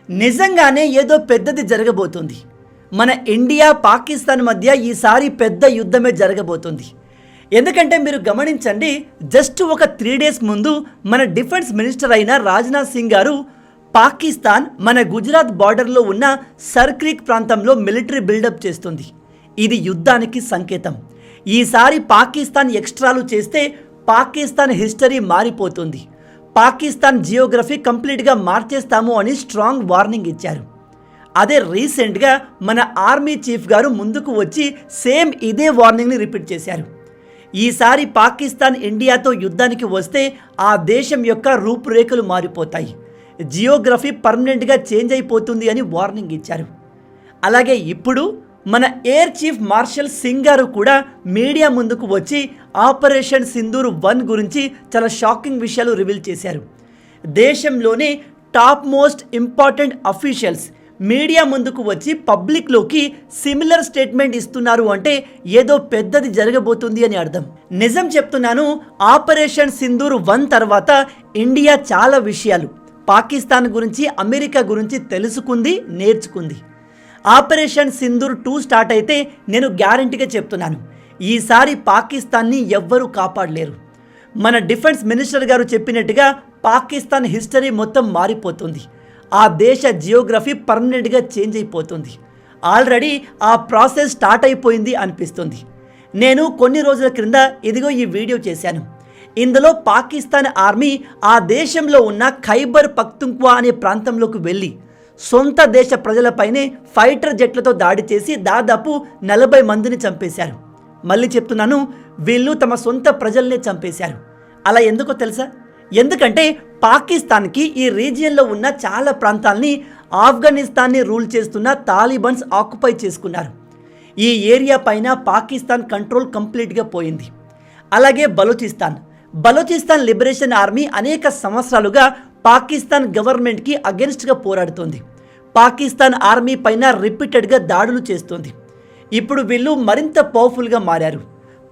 నిజంగానే ఏదో పెద్దది జరగబోతుంది. మన ఇండియా పాకిస్తాన్ మధ్య ఈసారి పెద్ద యుద్ధమే జరగబోతుంది. ఎందుకంటే మీరు గమనించండి, జస్ట్ ఒక 3 days ముందు మన డిఫెన్స్ మినిస్టర్ అయిన రాజ్నాథ్ సింగ్ గారు పాకిస్తాన్ మన గుజరాత్ బార్డర్లో ఉన్న సర్క్రీక్ ప్రాంతంలో మిలిటరీ బిల్డప్ చేస్తుంది. ఇది యుద్ధానికి సంకేతం. ఈసారి పాకిస్తాన్ ఎక్స్ట్రాలు చేస్తే పాకిస్తాన్ హిస్టరీ మారిపోతుంది. పాకిస్తాన్ జియోగ్రఫీ కంప్లీట్గా మార్చేస్తాము అని స్ట్రాంగ్ వార్నింగ్ ఇచ్చారు. అదే రీసెంట్గా మన ఆర్మీ చీఫ్ గారు ముందుకు వచ్చి సేమ్ ఇదే వార్నింగ్ని రిపీట్ చేశారు. ఈసారి పాకిస్తాన్ ఇండియాతో యుద్ధానికి వస్తే ఆ దేశం యొక్క రూపురేఖలు మారిపోతాయి, జియోగ్రఫీ పర్మనెంట్గా చేంజ్ అయిపోతుంది అని వార్నింగ్ ఇచ్చారు. అలాగే ఇప్పుడు మన ఎయిర్ చీఫ్ మార్షల్ సింగ్ గారు కూడా మీడియా ముందుకు వచ్చి ఆపరేషన్ సింధూర్ 1 గురించి చాలా షాకింగ్ విషయాలు రివీల్ చేశారు. దేశంలోనే top most important officials media ముందుకు వచ్చి పబ్లిక్లోకి సిమిలర్ స్టేట్మెంట్ ఇస్తున్నారు అంటే ఏదో పెద్దది జరగబోతుంది అని అర్థం. నిజం చెప్తున్నాను, ఆపరేషన్ సింధూర్ 1 తర్వాత ఇండియా చాలా విషయాలు పాకిస్తాన్ గురించి, అమెరికా గురించి తెలుసుకుంది, నేర్చుకుంది. ఆపరేషన్ సింధూర్ 2 స్టార్ట్ అయితే నేను గ్యారంటీగా చెప్తున్నాను, ఈసారి పాకిస్తాన్ని ఎవ్వరూ కాపాడలేరు. మన డిఫెన్స్ మినిస్టర్ గారు చెప్పినట్టుగా పాకిస్తాన్ హిస్టరీ మొత్తం మారిపోతుంది. ఆ దేశ జియోగ్రఫీ పర్మనెంట్గా చేంజ్ అయిపోతుంది. ఆల్రెడీ ఆ ప్రాసెస్ స్టార్ట్ అయిపోయింది అనిపిస్తుంది. నేను కొన్ని రోజుల క్రింద ఇదిగో ఈ వీడియో చేశాను. ఇందులో పాకిస్తాన్ ఆర్మీ ఆ దేశంలో ఉన్న ఖైబర్ పఖ్తుంఖ్వా అనే ప్రాంతంలోకి వెళ్ళి సొంత దేశ ప్రజలపైనే ఫైటర్ జెట్లతో దాడి చేసి దాదాపు 40 మందిని చంపేశారు. మళ్ళీ చెప్తున్నాను, వీళ్ళు తమ సొంత ప్రజల్నే చంపేశారు. అలా ఎందుకో తెలుసా? ఎందుకంటే పాకిస్తాన్కి ఈ రీజియన్లో ఉన్న చాలా ప్రాంతాల్ని ఆఫ్ఘనిస్తాన్ని రూల్ చేస్తున్న తాలిబన్స్ ఆక్యుపై చేసుకున్నారు. ఈ ఏరియా పైన పాకిస్తాన్ కంట్రోల్ కంప్లీట్గా పోయింది. అలాగే బలూచిస్తాన్ లిబరేషన్ ఆర్మీ అనేక సంవత్సరాలుగా పాకిస్తాన్ గవర్నమెంట్కి అగెన్స్ట్గా పోరాడుతోంది. పాకిస్తాన్ ఆర్మీ పైన రిపీటెడ్గా దాడులు చేస్తోంది. ఇప్పుడు వీళ్ళు మరింత పవర్ఫుల్గా మారారు.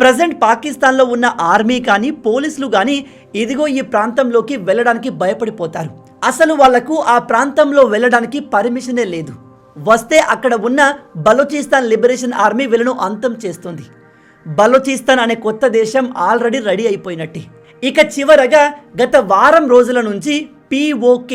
ప్రజెంట్ పాకిస్తాన్లో ఉన్న ఆర్మీ కానీ, పోలీసులు కానీ ఇదిగో ఈ ప్రాంతంలోకి వెళ్ళడానికి భయపడిపోతారు. అసలు వాళ్లకు ఆ ప్రాంతంలో వెళ్ళడానికి పర్మిషనే లేదు. వస్తే అక్కడ ఉన్న బలూచిస్తాన్ లిబరేషన్ ఆర్మీ వీళ్ళను అంతం చేస్తుంది. బలూచిస్తాన్ అనే కొత్త దేశం ఆల్రెడీ రెడీ అయిపోయినట్టే. ఇక చివరగా గత వారం రోజుల నుంచి POK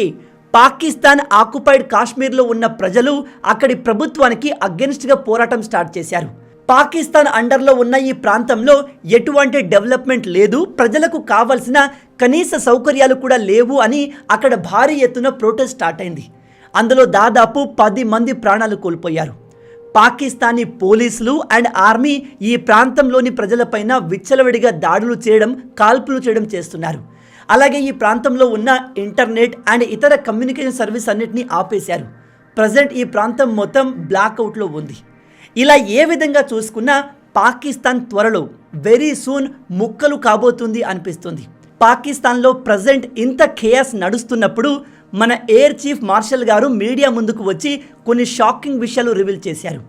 పాకిస్తాన్ ఆక్యుపైడ్ కాశ్మీర్లో ఉన్న ప్రజలు అక్కడి ప్రభుత్వానికి అగెన్స్ట్గా పోరాటం స్టార్ట్ చేశారు. పాకిస్తాన్ అండర్లో ఉన్న ఈ ప్రాంతంలో ఎటువంటి డెవలప్మెంట్ లేదు, ప్రజలకు కావాల్సిన కనీస సౌకర్యాలు కూడా లేవు అని అక్కడ భారీ ఎత్తున ప్రొటెస్ట్ స్టార్ట్ అయింది. అందులో దాదాపు 10 మంది ప్రాణాలు కోల్పోయారు. పాకిస్తానీ పోలీసులు అండ్ ఆర్మీ ఈ ప్రాంతంలోని ప్రజలపైన విచ్చలవిడిగా దాడులు చేయడం, కాల్పులు చేయడం చేస్తున్నారు. అలాగే ఈ ప్రాంతంలో ఉన్న ఇంటర్నెట్ అండ్ ఇతర కమ్యూనికేషన్ సర్వీస్ అన్నిటినీ ఆపేశారు. ప్రజెంట్ ఈ ప్రాంతం మొత్తం బ్లాక్అవుట్లో ఉంది. ఇలా ఏ విధంగా చూసుకున్నా పాకిస్తాన్ త్వరలో వెరీ సూన్ ముక్కలు కాబోతుంది అనిపిస్తుంది. పాకిస్తాన్లో ప్రజెంట్ ఇంత ఖేయాస్ నడుస్తున్నప్పుడు మన ఎయిర్ చీఫ్ మార్షల్ గారు మీడియా ముందుకు వచ్చి కొన్ని షాకింగ్ విషయాలు రివీల్ చేశారు.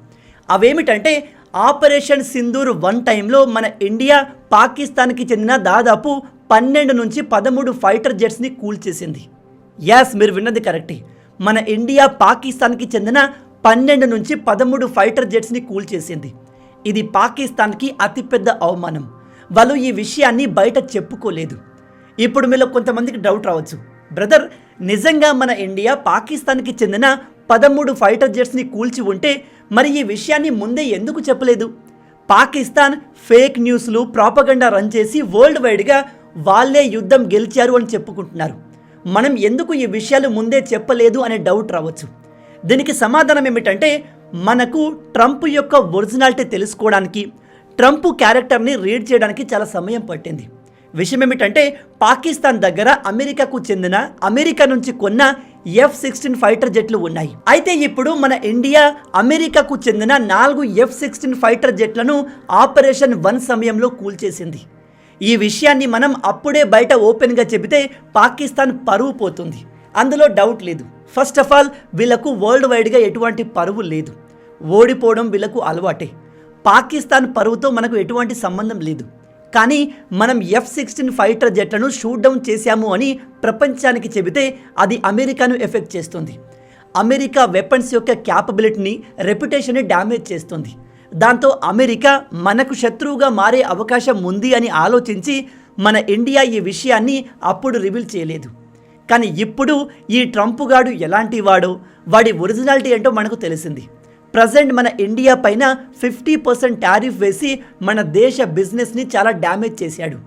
అవేమిటంటే ఆపరేషన్ సింధూర్ 1 టైంలో మన ఇండియా పాకిస్తాన్కి చెందిన దాదాపు 12 నుంచి 13 ఫైటర్ జెట్స్ని కూల్చేసింది. యాస్, మీరు విన్నది కరెక్టే. మన ఇండియా పాకిస్తాన్కి చెందిన 12 నుంచి 13 ఫైటర్ జెట్స్ని కూల్చేసింది. ఇది పాకిస్తాన్కి అతిపెద్ద అవమానం. వాళ్ళు ఈ విషయాన్ని బయట చెప్పుకోలేదు. ఇప్పుడు మీలో కొంతమందికి డౌట్ రావచ్చు, బ్రదర్ నిజంగా మన ఇండియా పాకిస్తాన్కి చెందిన 13 ఫైటర్ జెట్స్ని కూల్చి ఉంటే మరి ఈ విషయాన్ని ముందే ఎందుకు చెప్పలేదు? పాకిస్తాన్ ఫేక్ న్యూస్లు, ప్రాపగండా రన్ చేసి వరల్డ్ వైడ్గా వాళ్ళే యుద్ధం గెలిచారు అని చెప్పుకుంటున్నారు. మనం ఎందుకు ఈ విషయాలు ముందే చెప్పలేదు అనే డౌట్ రావచ్చు. దీనికి సమాధానం ఏమిటంటే, మనకు ట్రంప్ యొక్క ఒరిజినాలిటీ తెలుసుకోవడానికి, ట్రంప్ క్యారెక్టర్ని రీడ్ చేయడానికి చాలా సమయం పట్టింది. విషయం ఏమిటంటే, పాకిస్తాన్ దగ్గర అమెరికాకు చెందిన, అమెరికా నుంచి కొన్న F-16 ఫైటర్ జెట్లు ఉన్నాయి. అయితే ఇప్పుడు మన ఇండియా అమెరికాకు చెందిన 4 F-16 ఫైటర్ జెట్లను ఆపరేషన్ 1 సమయంలో కూల్చేసింది. ఈ విషయాన్ని మనం అప్పుడే బయట ఓపెన్గా చెబితే పాకిస్తాన్ పరువు పోతుంది, అందులో డౌట్ లేదు. ఫస్ట్ ఆఫ్ ఆల్ వీళ్ళకు వరల్డ్ వైడ్గా ఎటువంటి పరువు లేదు, ఓడిపోవడం వీళ్ళకు అలవాటే. పాకిస్తాన్ పరువుతో మనకు ఎటువంటి సంబంధం లేదు. కానీ మనం F-16 ఫైటర్ జెట్లను షూట్ డౌన్ చేశాము అని ప్రపంచానికి చెబితే అది అమెరికాను ఎఫెక్ట్ చేస్తుంది. అమెరికా వెపన్స్ యొక్క క్యాపబిలిటీని, రెప్యుటేషన్ని డ్యామేజ్ చేస్తుంది. దాంతో అమెరికా మనకు శత్రువుగా మారే అవకాశం ఉంది అని ఆలోచించి మన ఇండియా ఈ విషయాన్ని అప్పుడు రివీల్ చేయలేదు. కానీ ఇప్పుడు ఈ ట్రంప్ గాడు ఎలాంటి వాడో, వాడి ఒరిజినాలిటీ ఏంటో మనకు తెలిసింది. ప్రజెంట్ మన ఇండియా పైన 50% టారిఫ్ వేసి మన దేశ బిజినెస్ని చాలా డ్యామేజ్ చేశాడు.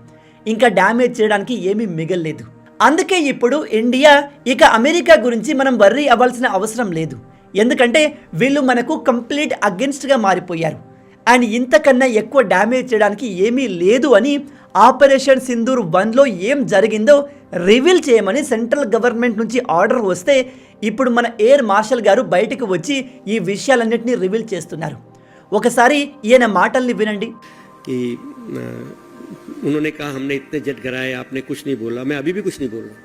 ఇంకా డ్యామేజ్ చేయడానికి ఏమీ మిగల్లేదు. అందుకే ఇప్పుడు ఇండియా ఇక అమెరికా గురించి మనం వర్రీ అవ్వాల్సిన అవసరం లేదు. ఎందుకంటే వీళ్ళు మనకు కంప్లీట్ అగెన్స్ట్గా మారిపోయారు. అండ్ ఇంతకన్నా ఎక్కువ డ్యామేజ్ చేయడానికి ఏమీ లేదు అని ఆపరేషన్ సింధూర్ 1లో ఏం జరిగిందో రివీల్ చేయమని సెంట్రల్ గవర్నమెంట్ నుంచి ఆర్డర్ వస్తే ఇప్పుడు మన ఎయిర్ మార్షల్ గారు బయటకు వచ్చి ఈ విషయాలన్నింటినీ రివీల్ చేస్తున్నారు. ఒకసారి ఈయన మాటల్ని వినండి. उन्होंने कहा हमने इतने जेट गिराए, आपने कुछ नहीं बोला. मैं अभी भी कुछ नहीं बोल रहा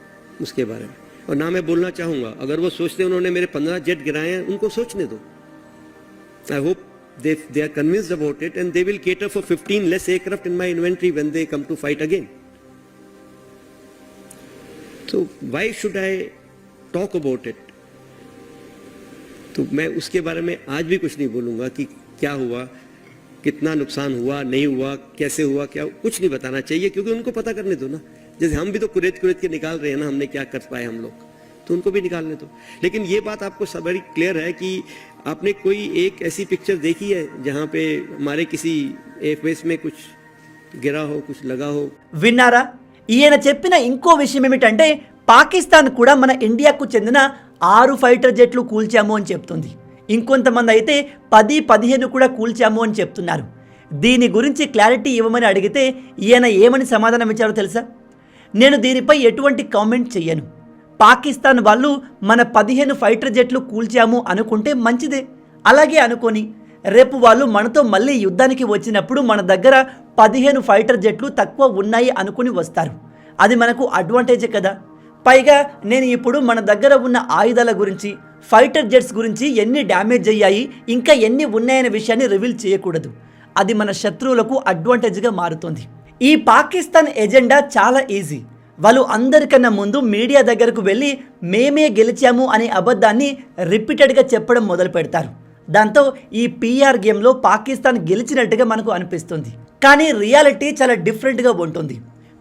उसके बारे में, और ना मैं बोलना चाहूँगा. अगर वो सोचते उन्होंने मेरे 15 जेट गिराए हैं, उनको सोचने दो. I hope they are convinced about it and they will cater for 15 less aircraft in my inventory when they come to fight again. So why should I talk about it? तो मैं उसके बारे में आज भी कुछ नहीं बोलूँगा कि क्या हुआ, कितना नुकसान हुआ, नहीं हुआ, कैसे हुआ, क्या, कुछ नहीं बताना चाहिए, क्योंकि उनको पता करने दो ना. जैसे हम भी तो कुरेद के निकाल रहे हैं ना, हमने क्या कर पाए हम लोग, तो उनको भी निकालने दो. लेकिन ये बात आपको सब बड़ी क्लियर है कि आपने कोई एक ऐसी पिक्चर देखी है जहाँ पे हमारे किसी एयरबेस में कुछ गिरा हो, कुछ लगा हो? విన్నారా? ఈయన చెప్పిన ఇంకో విషయం ఏమిటంటే పాకిస్తాన్ కూడా మన ఇండియాకు చెందిన 6 ఫైటర్ జెట్లు కూల్చాము అని చెప్తుంది. ఇంకొంతమంది అయితే 10-15 కూడా కూల్చాము అని చెప్తున్నారు. దీని గురించి క్లారిటీ ఇవ్వమని అడిగితే ఈయన ఏమని సమాధానం ఇచ్చారో తెలుసా? నేను దీనిపై ఎటువంటి కామెంట్ చెయ్యను. పాకిస్తాన్ వాళ్ళు మన 15 ఫైటర్ జెట్లు కూల్చాము అనుకుంటే మంచిదే, అలాగే అనుకొని రేపు వాళ్ళు మనతో మళ్ళీ యుద్ధానికి వచ్చినప్పుడు మన దగ్గర 15 ఫైటర్ జెట్లు తక్కువ ఉన్నాయి అనుకుని వస్తారు. అది మనకు అడ్వాంటేజే కదా. పైగా నేను ఇప్పుడు మన దగ్గర ఉన్న ఆయుధాల గురించి, ఫైటర్ జెట్స్ గురించి ఎన్ని డ్యామేజ్ అయ్యాయి, ఇంకా ఎన్ని ఉన్నాయనే విషయాన్ని రివీల్ చేయకూడదు. అది మన శత్రువులకు అడ్వాంటేజ్గా మారుతుంది. ఈ పాకిస్తాన్ ఎజెండా చాలా ఈజీ. వాళ్ళు అందరికన్నా ముందు మీడియా దగ్గరకు వెళ్ళి మేమే గెలిచాము అనే అబద్ధాన్ని రిపీటెడ్గా చెప్పడం మొదలు పెడతారు. దాంతో ఈ పిఆర్ గేమ్లో పాకిస్తాన్ గెలిచినట్టుగా మనకు అనిపిస్తుంది. కానీ రియాలిటీ చాలా డిఫరెంట్గా ఉంటుంది.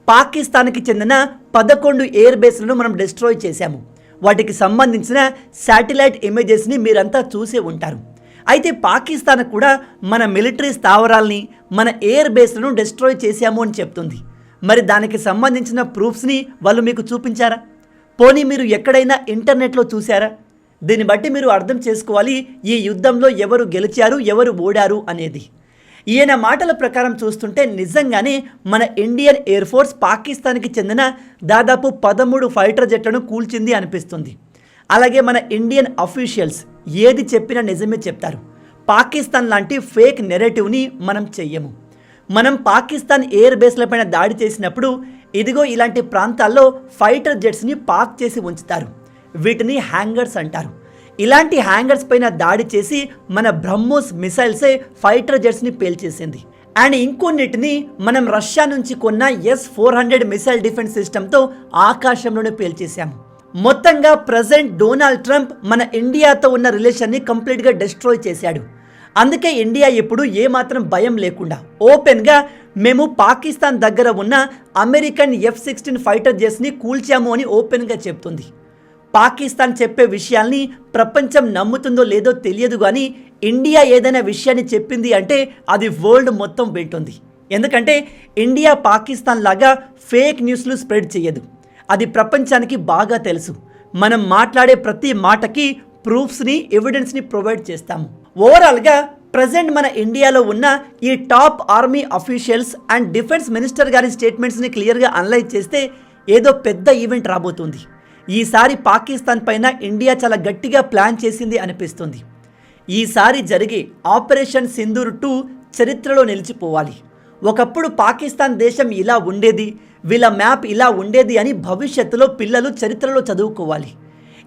పాకిస్తాన్కి చెందిన 11 ఎయిర్ బేస్లను మనం డిస్ట్రాయ్ చేశాము. వాటికి సంబంధించిన శాటిలైట్ ఇమేజెస్ని మీరంతా చూసే ఉంటారు. అయితే పాకిస్తాన్ కూడా మన మిలిటరీ స్థావరాల్ని, మన ఎయిర్ బేస్లను డిస్ట్రాయ్ చేశాము అని చెప్తుంది. మరి దానికి సంబంధించిన ప్రూఫ్స్ని వాళ్ళు మీకు చూపించారా? పోనీ మీరు ఎక్కడైనా ఇంటర్నెట్లో చూసారా? దీన్ని బట్టి మీరు అర్థం చేసుకోవాలి ఈ యుద్ధంలో ఎవరు గెలిచారు, ఎవరు ఓడారు అనేది. ఈయన మాటల ప్రకారం చూస్తుంటే నిజంగానే మన ఇండియన్ ఎయిర్ ఫోర్స్ పాకిస్తాన్కి చెందిన దాదాపు 13 ఫైటర్ జెట్లను కూల్చింది అనిపిస్తుంది. అలాగే మన ఇండియన్ అఫీషియల్స్ ఏది చెప్పినా నిజమే చెప్తారు. పాకిస్తాన్ లాంటి ఫేక్ నెరేటివ్ని మనం చెయ్యము. మనం పాకిస్తాన్ ఎయిర్ బేస్లపైన దాడి చేసినప్పుడు ఇదిగో ఇలాంటి ప్రాంతాల్లో ఫైటర్ జెట్స్ని పార్క్ చేసి ఉంచుతారు. వీటిని హ్యాంగర్స్ అంటారు. ఇలాంటి హ్యాంగర్స్ పైన దాడి చేసి మన బ్రహ్మోస్ మిసైల్సే ఫైటర్ జెట్స్ని పేల్చేసింది. అండ్ ఇంకొన్నిటిని మనం రష్యా నుంచి కొన్న S-400 మిసైల్ డిఫెన్స్ సిస్టమ్తో ఆకాశంలోనే పేల్చేశాము. మొత్తంగా ప్రజెంట్ డొనాల్డ్ ట్రంప్ మన ఇండియాతో ఉన్న రిలేషన్ని కంప్లీట్గా డిస్ట్రాయ్ చేశాడు. అందుకే ఇండియా ఇప్పుడు ఏమాత్రం భయం లేకుండా ఓపెన్గా మేము పాకిస్తాన్ దగ్గర ఉన్న అమెరికన్ F-16 ఫైటర్ జెట్స్ని కూల్చాము అని ఓపెన్గా చెప్తుంది. పాకిస్తాన్ చెప్పే విషయాల్ని ప్రపంచం నమ్ముతుందో లేదో తెలియదు, కానీ ఇండియా ఏదైనా విషయాన్ని చెప్పింది అంటే అది వరల్డ్ మొత్తం వింటుంది. ఎందుకంటే ఇండియా పాకిస్తాన్ లాగా ఫేక్ న్యూస్లు స్ప్రెడ్ చేయదు. అది ప్రపంచానికి బాగా తెలుసు. మనం మాట్లాడే ప్రతి మాటకి ప్రూఫ్స్ని, ఎవిడెన్స్ని ప్రొవైడ్ చేస్తాము. ఓవరాల్గా ప్రజెంట్ మన ఇండియాలో ఉన్న ఈ top army officials and defence minister గారి స్టేట్మెంట్స్ని క్లియర్గా అనలైజ్ చేస్తే ఏదో పెద్ద ఈవెంట్ రాబోతుంది. ఈసారి పాకిస్తాన్ పైన ఇండియా చాలా గట్టిగా ప్లాన్ చేసింది అనిపిస్తుంది. ఈసారి జరిగే ఆపరేషన్ సింధూర్ 2 చరిత్రలో నిలిచిపోవాలి. ఒకప్పుడు పాకిస్తాన్ దేశం ఇలా ఉండేది, వీళ్ళ మ్యాప్ ఇలా ఉండేది అని భవిష్యత్తులో పిల్లలు చరిత్రలో చదువుకోవాలి.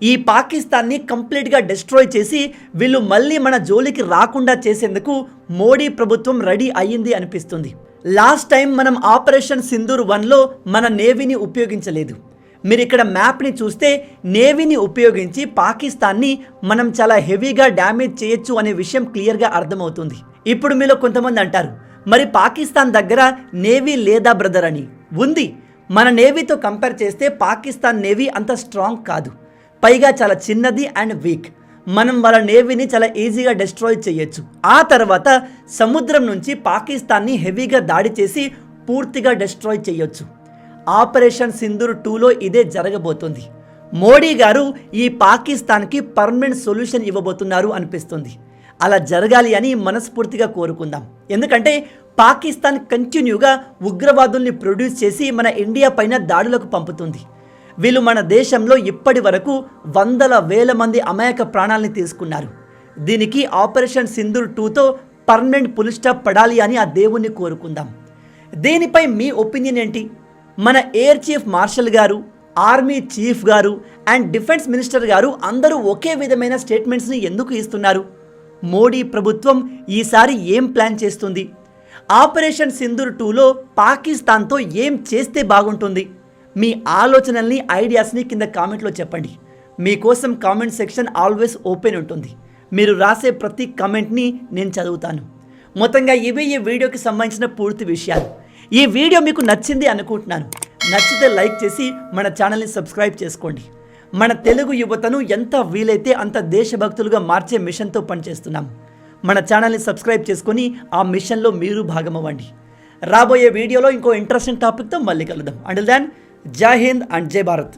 ఈ పాకిస్తాన్ని కంప్లీట్గా డిస్ట్రాయ్ చేసి వీళ్ళు మళ్ళీ మన జోలికి రాకుండా చేసేందుకు మోడీ ప్రభుత్వం రెడీ అయ్యింది అనిపిస్తుంది. లాస్ట్ టైం మనం ఆపరేషన్ సింధూర్ 1లో మన నేవీని ఉపయోగించలేదు. మీరు ఇక్కడ మ్యాప్ని చూస్తే నేవీని ఉపయోగించి పాకిస్తాన్ని మనం చాలా హెవీగా డ్యామేజ్ చేయొచ్చు అనే విషయం క్లియర్గా అర్థమవుతుంది. ఇప్పుడు మీలో కొంతమంది అంటారు, మరి పాకిస్తాన్ దగ్గర నేవీ లేదా బ్రదర్ అని. ఉంది. మన నేవీతో కంపేర్ చేస్తే పాకిస్తాన్ నేవీ అంత స్ట్రాంగ్ కాదు, పైగా చాలా చిన్నది అండ్ వీక్. మనం వాళ్ళ నేవీని చాలా ఈజీగా డిస్ట్రాయ్ చేయొచ్చు. ఆ తర్వాత సముద్రం నుంచి పాకిస్తాన్ని హెవీగా దాడి చేసి పూర్తిగా డిస్ట్రాయ్ చేయొచ్చు. ఆపరేషన్ సింధూర్ 2లో ఇదే జరగబోతుంది. మోడీ గారు ఈ పాకిస్తాన్కి పర్మనెంట్ సొల్యూషన్ ఇవ్వబోతున్నారు అనిపిస్తుంది. అలా జరగాలి అని మనస్ఫూర్తిగా కోరుకుందాం. ఎందుకంటే పాకిస్తాన్ కంటిన్యూగా ఉగ్రవాదుల్ని ప్రొడ్యూస్ చేసి మన ఇండియా పైన దాడులకు పంపుతుంది. వీళ్ళు మన దేశంలో ఇప్పటి వరకు వందల వేల మంది అమాయక ప్రాణాలని తీసుకున్నారు. దీనికి ఆపరేషన్ సింధూర్ 2తో పర్మనెంట్ పుల్ స్టాప్ పడాలి అని ఆ దేవుణ్ణి కోరుకుందాం. దీనిపై మీ ఒపీనియన్ ఏంటి? మన ఎయిర్ చీఫ్ మార్షల్ గారు, ఆర్మీ చీఫ్ గారు అండ్ డిఫెన్స్ మినిస్టర్ గారు అందరూ ఒకే విధమైన స్టేట్మెంట్స్ని ఎందుకు ఇస్తున్నారు? మోడీ ప్రభుత్వం ఈసారి ఏం ప్లాన్ చేస్తుంది? ఆపరేషన్ సింధూర్ 2లో పాకిస్తాన్తో ఏం చేస్తే బాగుంటుంది? మీ ఆలోచనల్ని, ఐడియాస్ని కింద కామెంట్లో చెప్పండి. మీకోసం కామెంట్ సెక్షన్ ఆల్వేస్ ఓపెన్ ఉంటుంది. మీరు రాసే ప్రతి కామెంట్ని నేను చదువుతాను. మొత్తంగా ఇవే ఈ వీడియోకి సంబంధించిన పూర్తి విషయాలు. ఈ వీడియో మీకు నచ్చింది అనుకుంటున్నాను. నచ్చితే లైక్ చేసి మన ఛానల్ని సబ్స్క్రైబ్ చేసుకోండి. మన తెలుగు యువతను ఎంత వీలైతే అంత దేశభక్తులుగా మార్చే మిషన్తో పనిచేస్తున్నాం. మన ఛానల్ని సబ్స్క్రైబ్ చేసుకొని ఆ మిషన్లో మీరు భాగమవ్వండి. రాబోయే వీడియోలో ఇంకో ఇంట్రెస్టింగ్ టాపిక్తో మళ్ళీ కలుద్దాం. అంటిల్ దెన్, జై హింద్ అండ్ జై భారత్.